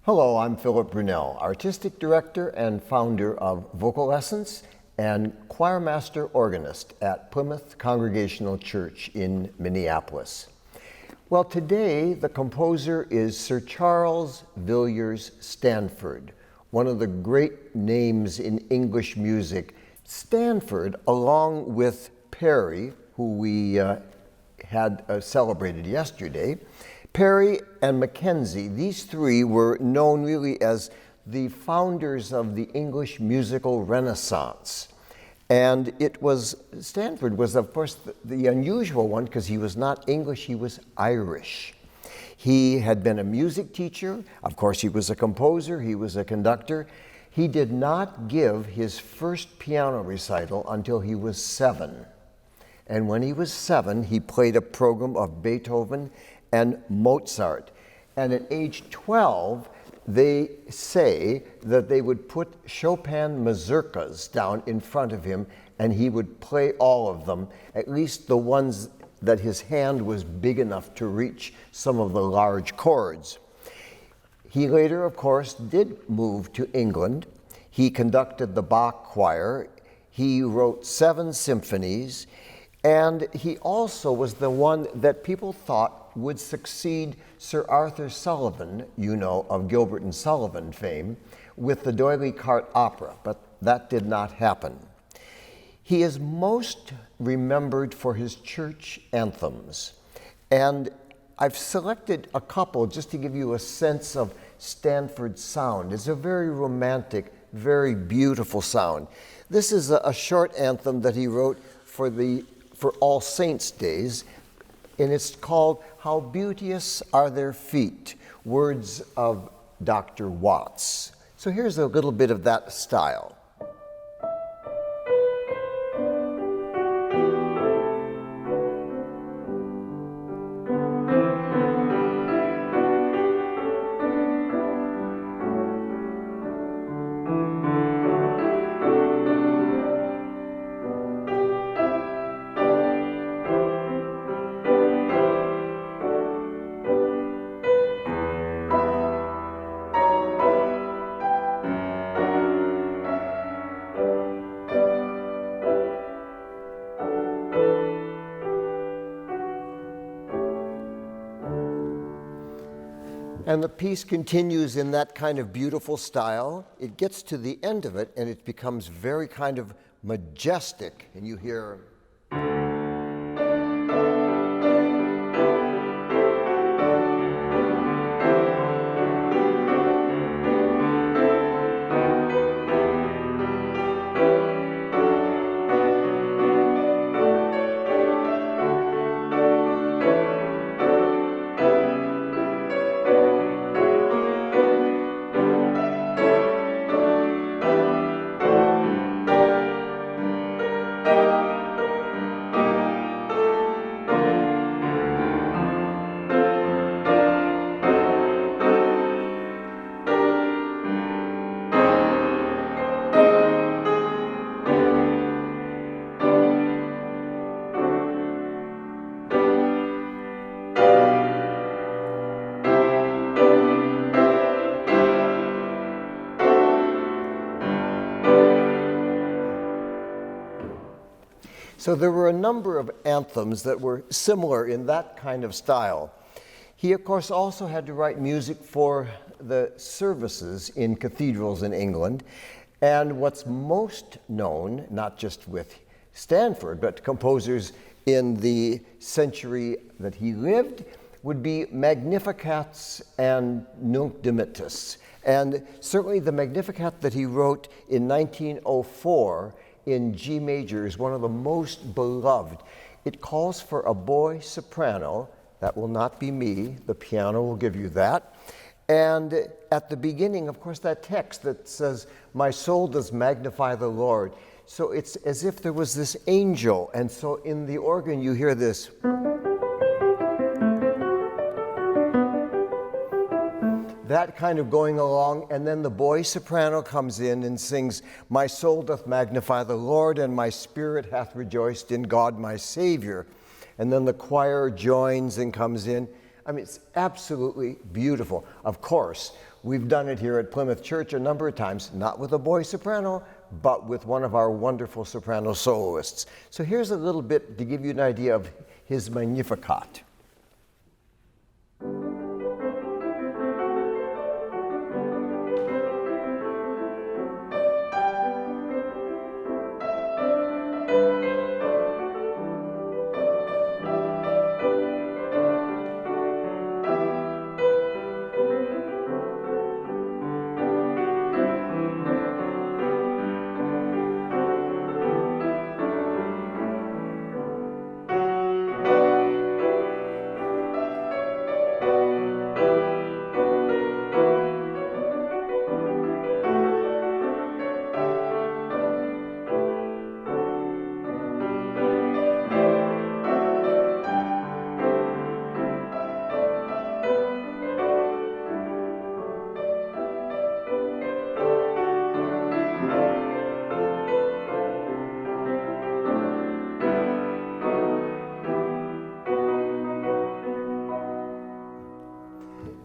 Hello, I'm Philip Brunelle, Artistic Director and founder of Vocal Essence and choirmaster organist at Plymouth Congregational Church in Minneapolis. Well, today the composer is Sir Charles Villiers Stanford, one of the great names in English music. Stanford, along with Perry, who we had celebrated yesterday, Perry and Mackenzie, these three were known really as the founders of the English musical Renaissance. And Stanford was, of course, the unusual one because he was not English, he was Irish. He had been a music teacher. Of course, he was a composer, he was a conductor. He did not give his first piano recital until he was 7. And when he was 7, he played a program of Beethoven and Mozart. And at age 12, they say that they would put Chopin mazurkas down in front of him and he would play all of them, at least the ones that his hand was big enough to reach some of the large chords. He later, of course, did move to England. He conducted the Bach choir. He wrote 7 symphonies. And he also was the one that people thought would succeed Sir Arthur Sullivan, you know, of Gilbert and Sullivan fame, with the D'Oyly Carte Opera, but that did not happen. He is most remembered for his church anthems, and I've selected a couple just to give you a sense of Stanford's sound. It's a very romantic, very beautiful sound. This is a short anthem that he wrote for All Saints' Days, and it's called How Beauteous Are Their Feet, words of Dr. Watts. So here's a little bit of that style. And the piece continues in that kind of beautiful style. It gets to the end of it, and it becomes very kind of majestic. And you hear... So there were a number of anthems that were similar in that kind of style. He, of course, also had to write music for the services in cathedrals in England. And what's most known, not just with Stanford, but composers in the century that he lived, would be Magnificats and Nunc Dimittis. And certainly the Magnificat that he wrote in 1904 in G major is one of the most beloved. It calls for a boy soprano. That will not be me. The piano will give you that. And at the beginning, of course, that text that says, "My soul does magnify the Lord." So it's as if there was this angel. And so in the organ, you hear this. That kind of going along, and then the boy soprano comes in and sings, "My soul doth magnify the Lord, and my spirit hath rejoiced in God my Savior." And then the choir joins and comes in. I mean, it's absolutely beautiful. Of course, we've done it here at Plymouth Church a number of times, not with a boy soprano, but with one of our wonderful soprano soloists. So here's a little bit to give you an idea of his Magnificat.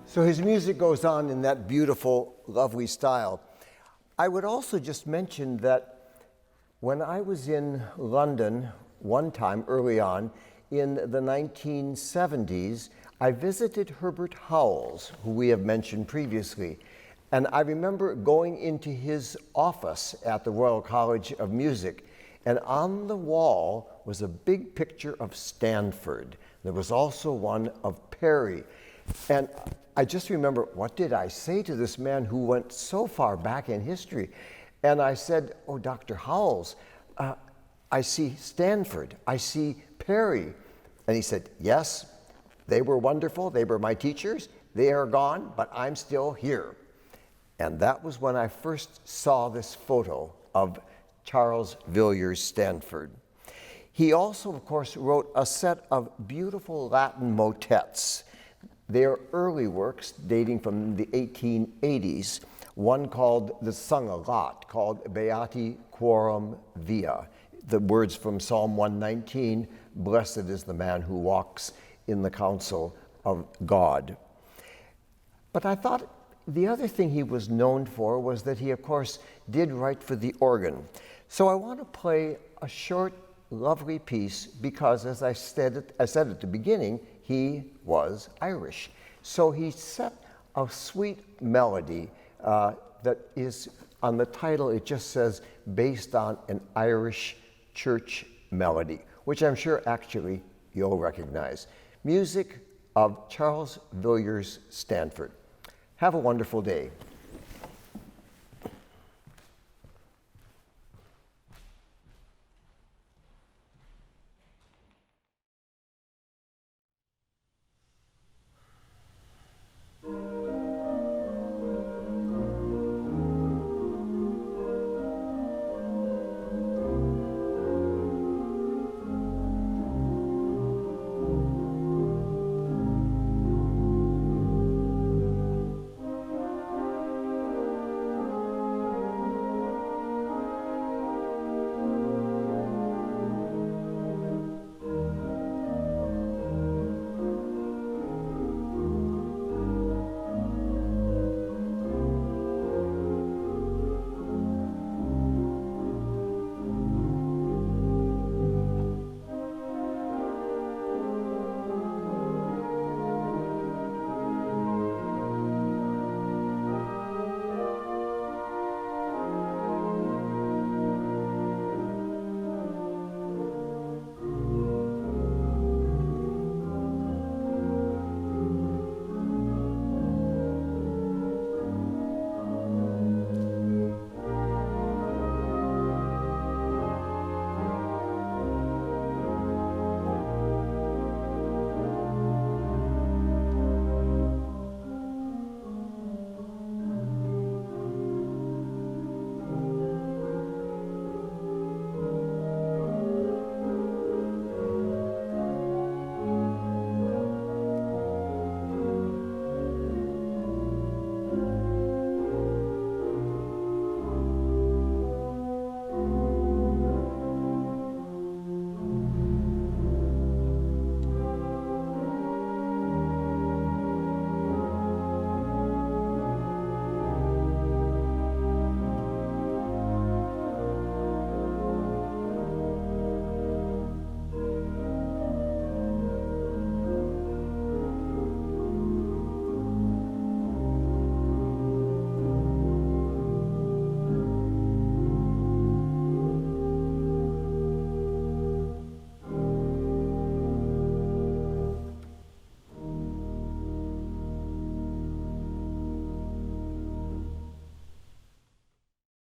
So his music goes on in that beautiful, lovely style. I would also just mention that when I was in London one time early on in the 1970s, I visited Herbert Howells, who we have mentioned previously. And I remember going into his office at the Royal College of Music, and on the wall was a big picture of Stanford. There was also one of Perry. And I just remember, what did I say to this man who went so far back in history? And I said, "Oh, Dr. Howells, I see Stanford, I see Perry." And he said, "Yes, they were wonderful, they were my teachers, they are gone, but I'm still here." And that was when I first saw this photo of Charles Villiers Stanford. He also, of course, wrote a set of beautiful Latin motets. They are early works dating from the 1880s, one called, that's sung a lot, called Beati Quorum Via. The words from Psalm 119, "Blessed is the man who walks in the counsel of God." But I thought the other thing he was known for was that he, of course, did write for the organ. So I want to play a short, lovely piece because, as I said at the beginning, he was Irish. So he set a sweet melody that is on the title. It just says, "Based on an Irish church melody," which I'm sure actually you'll recognize. Music of Charles Villiers Stanford. Have a wonderful day.